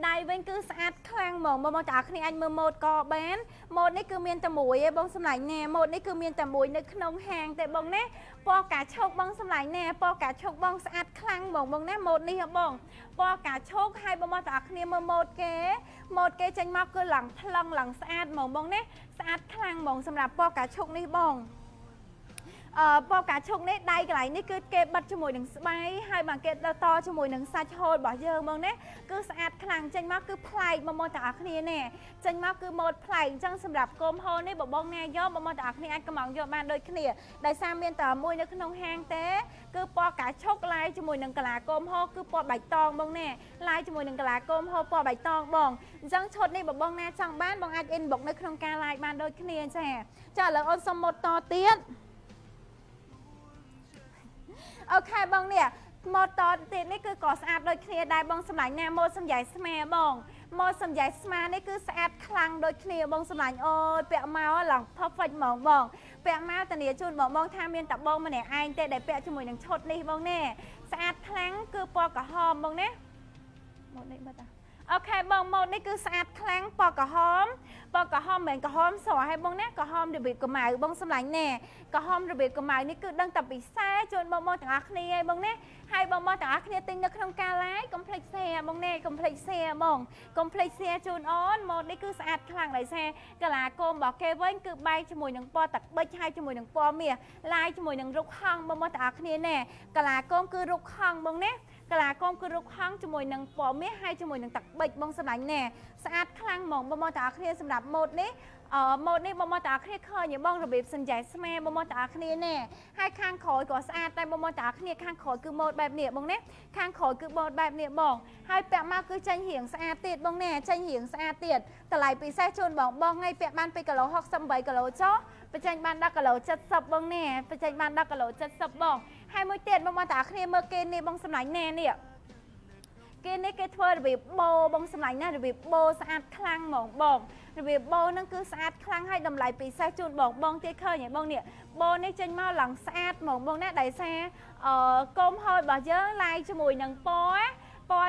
ដៃវិញគឺស្អាតខ្លាំងហ្មងបងតើគ្នាអាចមើលម៉ូតកបានម៉ូតនេះគឺមានតែមួយឯងបងសម្លាញ់ណែម៉ូតនេះគឺមានតែមួយនៅក្នុងហាងទេបងណាពណ៌កាឈោកបងសម្លាញ់ណែពណ៌កាឈោកបងស្អាតខ្លាំងហ្មងបងណាម៉ូតនេះហ៎បងពណ៌កាឈោកហើយបងតើគ្នាមើលម៉ូតគេចេញមកគឺឡើងថ្លឹងឡើងស្អាតហ្មងបងណាស្អាតខ្លាំងហ្មងសម្រាប់ពណ៌កាឈោកនេះបងពណ៌កាឈុកនេះដៃកន្លែងនេះគឺគេបិទជាមួយនឹងស្បៃហើយបើគេតជាមួយនឹងសាច់ហូលរបស់យើងបងណាគឺស្អាតខ្លាំងចេញមកគឺប្លែកបងទាំងអស់គ្នាណែចេញមកគឺម៉ូដប្លែកអញ្ចឹងសម្រាប់កូមហូលនេះបងណាយកបងទាំងអស់គ្នាអាចកំងយកបានដូចគ្នាដោយសារមានតែមួយនៅក្នុងហាងទេគឺពណ៌កាឈុកឡាយជាមួយនឹងកាឡាកូមហូលគឺពណ៌បៃតងបងណាឡាយជាមួយនឹងកាឡាកូមហូលពណ៌បៃតងបងអញ្ចឹងឈុតនេះបងណាចង់បានបងអាច inbox នៅក្នុងការ live បានដូចគ្នាចាឥឡូវអូនសុំម៉ូតតទៀតអូខេបងនេះម៉ូតតទៀតនេះគឺក៏ស្អាតដូចគ្នាដែរបងសម្លាញ់ណាម៉ូតសំយ៉ៃស្មាបងម៉ូតសំយ៉ៃស្មានេះគឺស្អាតខ្លាំងដូចគ្នាបងសម្លាញ់អូយពាក់មកឡើង perfect ហ្មងបងពាក់មកតានីជូនបងថាមានតែបងម្នាក់ឯងទេដែលពាក់ជាមួយនឹងឈុតនេះបងណាស្អាតខ្លាំងគឺពណ៌ក្រហមបងណាម៉ូតនេះបើតាអូខេបងម៉ូតនេះគឺស្អាតខ្លាំងពណ៌ក្រហមមិនមែនក្រហមស្រស់ឲ្យបងណាក្រហមរបៀបកម្ៅបងសម្លាញ់ណែក្រហមរបៀបកម្ៅនេះគឺដឹងតែពិសេសជូនបងទាំងអស់គ្នាឯងបងណាហើយបងទាំងអស់គ្នាទិញនៅក្នុងការ live កុំភ្លេច share បងណាកុំភ្លេច share បងកុំភ្លេច share ជូនអូនម៉ូតនេះគឺស្អាតខ្លាំងដោយសារកាឡាកូមរបស់គេវិញគឺបែកជាមួយនឹងពណ៌ទឹកប៊ិចហើយជាមួយនឹងពណ៌មាសឡាយជាមួយនឹងរុកហង្សបងទាំងអស់គ្នាណែកាឡាកូមគឺរុកហង្សបងណាកាឡាកូមគឺរុកហង្សជាមួយនឹងពណ៌មាសហើយជាមួយនឹងទឹកប៊ិចបងសម្លាញ់ណែស្អាតខ្លាំងហ្មងបងទាំងអស់គ្នាសម្រាប់ម៉ូតនេះម៉ូតនេះបងទាំងអស់គ្នាឃើញបងរបៀបសញ្ញែស្មាបងទាំងអស់គ្នាណែហើយខាងក្រោយក៏ស្អាតតែបងទាំងអស់គ្នាខាងក្រោយគឺម៉ូតបែបនេះបងណាខាងក្រោយគឺម៉ូតបែបនេះបងហើយពាក់មកគឺចេញរៀងស្អាតទៀតបងណាចេញរៀងស្អាតទៀតតម្លៃពិសេសជូនបងថ្ងៃពាក់បាន2គីឡូ68គីឡូចុះបញ្ចេញបាន10គីឡូ70បងណាបញ្ចេញបាន10គីឡូ70បងហើយមួយទៀតបងទាំងអស់គ្នាមើលគេនេះបងសម្លាញ់ណែនេះគេនេះគេធ្វើរបៀបបោបងសម្លាញ់ណារបៀបបោស្អាតខ្លាំងហ្មងបងរបៀបបោហ្នឹងគឺស្អាតខ្លាំងហើយតម្លៃពិសេសជូនបងទៀតឃើញហ៎បងនេះបោនេះចេញមកឡើងស្អាតហ្មងបងណាដោយសារកូមហូលរបស់យើងឡាយជាមួយនឹងពណ៌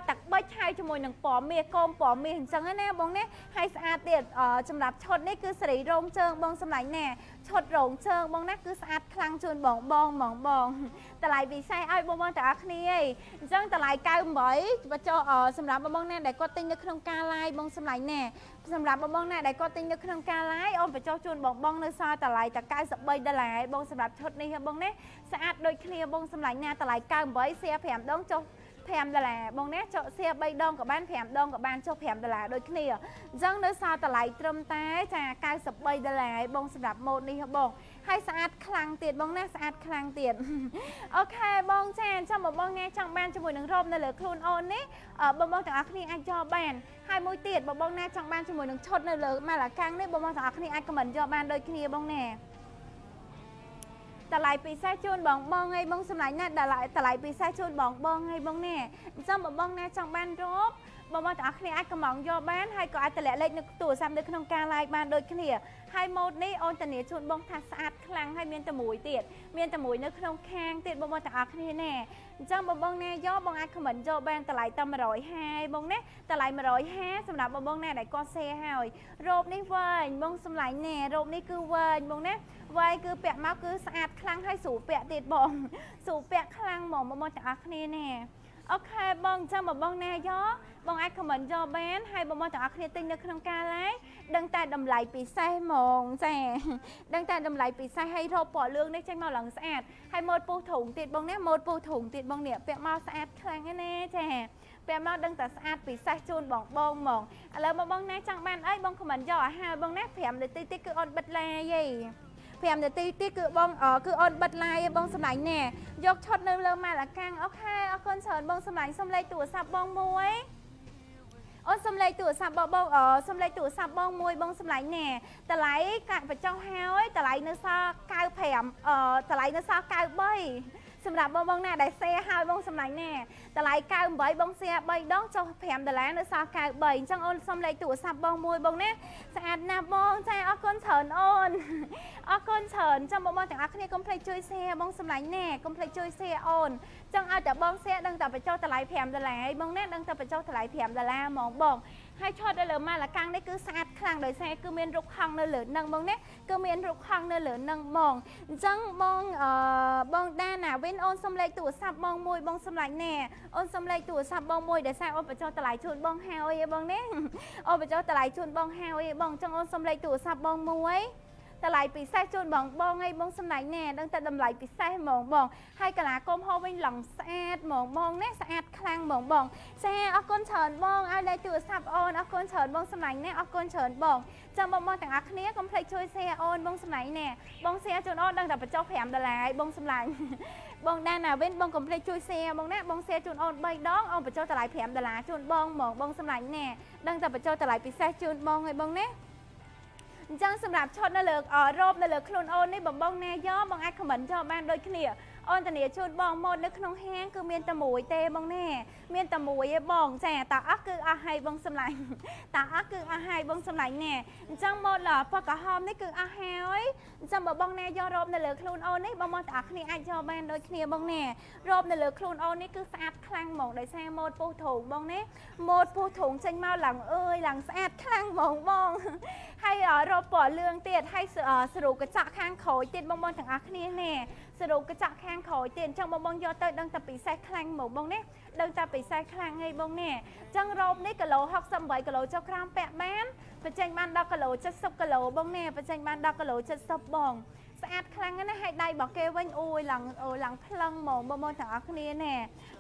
ទឹកប៊ិចហើយជាមួយនឹងពណ៌មាសកូមពណ៌មាសអញ្ចឹងណាបងណាហើយស្អាតទៀតសម្រាប់ឈុតនេះគឺសេរីរោងជើងបងសម្លាញ់ណាឈុតរោងជើងបងណាគឺស្អាតខ្លាំងជូនបងហ្មងបងតម្លៃពិសេសឲ្យបងទាំងអស់គ្នាឯងអញ្ចឹងតម្លៃ98បញ្ចុះសម្រាប់បងណាដែលគាត់ទិញនៅក្នុងការ live បងសម្លាញ់ណាសម្រាប់បងណាដែលគាត់ទិញនៅក្នុងការ live អូនបញ្ចុះជូនបងនៅសល់តម្លៃតែ$93បងសម្រាប់ឈុតនេះបងណាស្អាតដូចគ្នាបងសម្លាញ់ណាតម្លៃ98សៀ5ដងចុះ$5បងណាចុះសៀ3ដងក៏បាន5ដងក៏បានចុះ$5ដូចគ្នាអញ្ចឹងនៅសល់តម្លៃត្រឹមតែចា$93បងសម្រាប់ម៉ូតនេះបងហើយស្អាតខ្លាំងទៀតបងណាស្អាតខ្លាំងទៀតអូខេបងចាអញ្ចឹងបងណាចង់បានជាមួយនឹងរ៉ូបនៅលើខ្លួនអូននេះបងទាំងអស់គ្នាអាចយកបានហើយមួយទៀតបងណាចង់បានជាមួយនឹងឈុតនៅលើម៉ាឡាកាំងនេះបងទាំងអស់គ្នាអាចខមមិនយកបានដូចគ្នាបងណាតម្លៃពិសេសជូនបងឲ្យបងសម្លាញ់ណាតម្លៃពិសេសជូនបងឲ្យបងណាអញ្ចឹងបងណាចង់បានរ៉ូប បងប្អូនទាំងអស់គ្នាអាចកំងយកបានហើយក៏អាចតម្លាក់លេខនៅទូរស័ព្ទនៅក្នុងការ live បានដូចគ្នាហើយម៉ូតនេះអូនធានាជូនបងថាស្អាតខ្លាំងហើយមានតែមួយទៀតមានតែមួយនៅក្នុងខាងទៀតបងប្អូនទាំងអស់គ្នាណែអញ្ចឹងបងណាយកបងអាច comment យកបានតម្លៃតែ150បងណាតម្លៃ150សម្រាប់បងណាដែលគាត់ share ហើយរ៉ូបនេះវែងបងសម្លាញ់ណែរ៉ូបនេះគឺវែងបងណាវែងគឺពាក់មកគឺស្អាតខ្លាំងហើយស្រួលពាក់ទៀតបងស្រួលពាក់ខ្លាំងហ្មងបងទាំងអស់គ្នាណែអូខេបងចាំបងណាយកបងអាច comment យកបានហើយបងទាំងអស់គ្នាទិញនៅក្នុងការ live ដឹងតែតម្លៃពិសេសហ្មងចាដឹងតែតម្លៃពិសេសហើយរ៉ូបពណ៌លឿងនេះចេញមកឡើងស្អាតហើយម៉ូតពូធុងទៀតបងណាម៉ូតពូធុងទៀតបងនេះពាក់មកស្អាតខ្លាំងណាស់ចាពាក់មកដឹងតែស្អាតពិសេសជូនបងហ្មងឥឡូវបងណាចង់បានអីបង comment យកឲ្យហើយបងណា5នាទីទៀតគឺអូនបិទឡាយឯង5នាទីទៀតគឺបងគឺអូនបិទឡាយបងសម្លាញ់ណែយកឈុតនៅលើម៉ាឡាកាំងអូខេអរគុណច្រើនបងសម្លាញ់សុំលេខទូរស័ព្ទបងមួយអូនសុំលេខទូរស័ព្ទបងសុំលេខទូរស័ព្ទបងមួយបងសម្លាញ់ណែតម្លៃកាក់បញ្ចុះហើយតម្លៃនៅសល់95តម្លៃនៅសល់93សម្រាប់បងណាដែល share ហើយបងសម្លាញ់ណែតម្លៃ98បង share 3ដងចុះ$5នៅសល់93អញ្ចឹងអូនសុំលេខទូរស័ព្ទបងមួយបងណាស្អាតណាស់បងចាអរគុណច្រើនអូនអរគុណច្រើនចាំបងទាំងអស់គ្នាកុំភ្លេចជួយ share បងសម្លាញ់ណែកុំភ្លេចជួយ share អូនចឹងឲ្យតែបង share ដឹងតែបញ្ចុះតម្លៃ$5បងណាដឹងតែបញ្ចុះតម្លៃ$5ហ្មងបងហើយឈុតនៅលើម៉ាឡាកាំងនេះគឺស្អាតខ្លាំងដោយសារគឺមានរូបហង្សនៅលើនឹងបងណាគឺមានរូបហង្សនៅលើនឹងបងអញ្ចឹងបងដាណាវិញអូនសុំលេខទូរស័ព្ទបងមួយបងសម្លាញ់ណែអូនសុំលេខទូរស័ព្ទបងមួយដែលសារអូនបញ្ចុះតម្លៃជូនបងហើយឯបងណាអូនបញ្ចុះតម្លៃជូនបងហើយឯបងអញ្ចឹងអូនសុំលេខទូរស័ព្ទបងមួយតម្លៃពិសេសជូនបងឲ្យបងសម្លាញ់ណែដឹងតែតម្លៃពិសេសហ្មងបងហើយកន្លះកុំហូបវិញឡងស្អាតហ្មងបងណាស្អាតខ្លាំងហ្មងបងចាអរគុណច្រើនបងឲ្យលេខទូរស័ព្ទអូនអរគុណច្រើនបងសម្លាញ់ណែអរគុណច្រើនបងចាំបងទាំងអស់គ្នាកុំភ្លេចជួយ share អូនបងសម្លាញ់ណែបង share ជូនអូនដឹងតែបញ្ចុះ$5ឲ្យបងសម្លាញ់បងដាណាវិញបងកុំភ្លេចជួយ share បងណាបង share ជូនអូន3ដងអូនបញ្ចុះតម្លៃ$5ជូនបងហ្មងបងសម្លាញ់ណែដឹងតែបញ្ចុះតម្លៃពិសេសជូនបងឲ្យបងណាអញ្ចឹងសម្រាប់ឈុតនៅលើរ៉ូបនៅលើខ្លួនអូននេះបងណាយកបងអាច comment យកបានដូចគ្នាអូនធានាជូនបងម៉ូតនៅក្នុងហាងគឺមានតែមួយទេបងណាមានតែមួយឯងបងចាតើអស់គឺអស់ហើយបងសម្លាញ់តើអស់គឺអស់ហើយបងសម្លាញ់ណែអញ្ចឹងម៉ូតពណ៌ក្រហមនេះគឺអស់ហើយអញ្ចឹងបងណាយករ៉ូបនៅលើខ្លួនអូននេះបងទាំងអស់គ្នាអាចយកបានដូចគ្នាបងណារ៉ូបនៅលើខ្លួនអូននេះគឺស្អាតខ្លាំងហ្មងដោយសារម៉ូតពុះធុងបងណាម៉ូតពុះធុងចេញមកឡើងអើយឡើងស្អាតខ្លាំងហ្មងបងហើយរ៉ូបពណ៌លឿងទៀតហើយសរុបកញ្ចក់ខាងក្រោយទៀតបងទាំងអស់គ្នាណែសរុបកញ្ចក់ខាងក្រោយទៀតអញ្ចឹងបងយកទៅដឹងតែពិសេសខ្លាំងហ្មងបងណាដឹងតែពិសេសខ្លាំងហីបងណាអញ្ចឹងរ៉ូបនេះគីឡូ68គីឡូចុះក្រោមពាក់បានបញ្ចេញបាន10គីឡូ70គីឡូបងណាបញ្ចេញបាន10គីឡូ70បងស្អាតខ្លាំងណាស់ហើយដៃរបស់គេវិញអូយឡើងផ្លឹងហ្មងបងទាំងអស់គ្នាណែ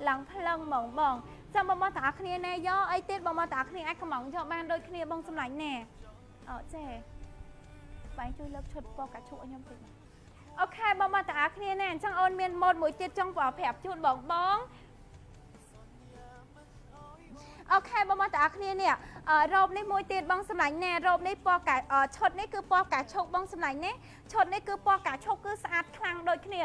ឡើងផ្លឹងហ្មងបងចាំបងទាំងអស់គ្នាណែយកអីទៀតបងទាំងអស់គ្នាអាចកំងយកបានដូចគ្នាបងសម្លាញ់ណែចេះបាយជួយលើកឈុតពណ៌កាឈូឲ្យខ្ញុំតិចអូខេបងទាំងអស់គ្នាណែអញ្ចឹងអូនមានម៉ូតមួយទៀតចង់ប្រាប់ជូនបងអូខេបងទាំងអស់គ្នានេះរ៉ូបនេះមួយទៀតបងសម្លាញ់ណែរ៉ូបនេះពណ៌កាឈុតនេះគឺពណ៌កាឈុកបងសម្លាញ់ណែឈុតនេះគឺពណ៌កាឈុកគឺស្អាតខ្លាំងដូចគ្នា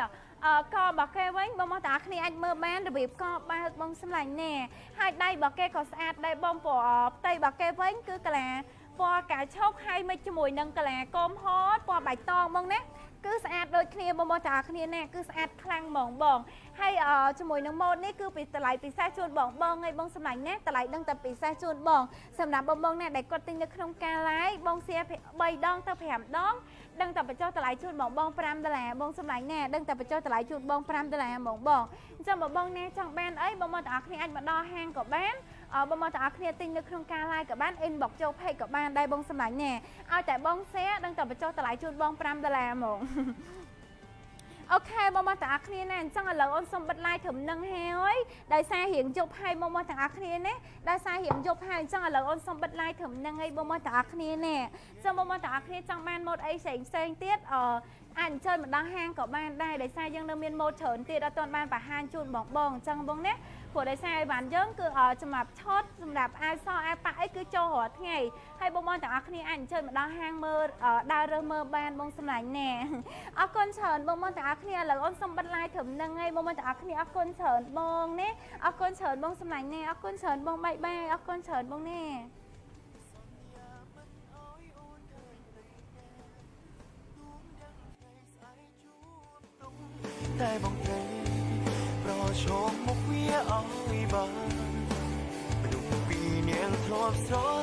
ករបស់គេវិញបងទាំងអស់គ្នាអាចមើលបានរបៀបកបើកបងសម្លាញ់ណែហើយដៃរបស់គេក៏ស្អាតដែរបងពណ៌ផ្ទៃរបស់គេវិញគឺកាឡាពណ៌កាឈុកហើយមកជាមួយនឹងកាឡាកុំហតពណ៌បៃតងបងណាគឺស្អាតដូចគ្នាបងទាំងអស់គ្នាណែគឺស្អាតខ្លាំងហ្មងបងហើយជាមួយនឹងម៉ូតនេះគឺពីតម្លៃពិសេសជូនបងឲ្យបងសម្លាញ់ណែតម្លៃដឹងតែពិសេសជូនបងសម្រាប់បងណែដែលគាត់ទិញនៅក្នុងការ live បងសៀ3ដងទៅ5ដងដឹងតែបញ្ចុះតម្លៃជូនបង$5បងសម្លាញ់ណែដឹងតែបញ្ចុះតម្លៃជូនបង$5ហ្មងបងអញ្ចឹងបងណែចង់បានអីបងទាំងអស់គ្នាអាចមកដល់ហាងក៏បានបងទាំងអស់គ្នាទិញនៅក្នុងការ live ក៏បាន inbox ចូល page ក៏បានដែរបងសម្លាញ់ណែឲ្យតែបង share ដឹងតែបញ្ចុះតម្លៃជូនបង$5ហ្មងអូខេបងទាំងអស់គ្នាណែអញ្ចឹងឥឡូវអូនសុំបិទ live ត្រឹមនឹងហើយដោយសាររៀងយប់ហើយបងទាំងអស់គ្នាណាដោយសាររៀងយប់ហើយអញ្ចឹងឥឡូវអូនសុំបិទ live ត្រឹមនឹងហើយបងទាំងអស់គ្នាណែអញ្ចឹងបងទាំងអស់គ្នាចង់បានម៉ូតអីផ្សេងទៀត អញ្ជើញមកដល់ហាងក៏បានដែរដោយសារយើងនៅមានម៉ូតច្រើនទៀតអត់ទាន់បានបរហាញជូនបងអញ្ចឹងបងណាព្រោះដោយសារឲ្យបានយើងគឺសម្រាប់ឆតសម្រាប់អាវសអាវប៉ាអីគឺចូលរាល់ថ្ងៃហើយបងទាំងអស់គ្នាអញ្ជើញមកដល់ហាងមើលដើររើសមើលបានបងសម្លាញ់ណែអរគុណច្រើនបងទាំងអស់គ្នាឥឡូវអូនសុំបិទ live ត្រឹមហ្នឹងហើយបងទាំងអស់គ្នាអរគុណច្រើនបងណាអរគុណច្រើនបងសម្លាញ់ណែអរគុណច្រើនបងបាយបាយអរគុណច្រើនបងណែ តែបងត្រូវប្រឈមមុខវាឲ្យបានមនុស្សពីរនាក់ធ្លាប់ស្រ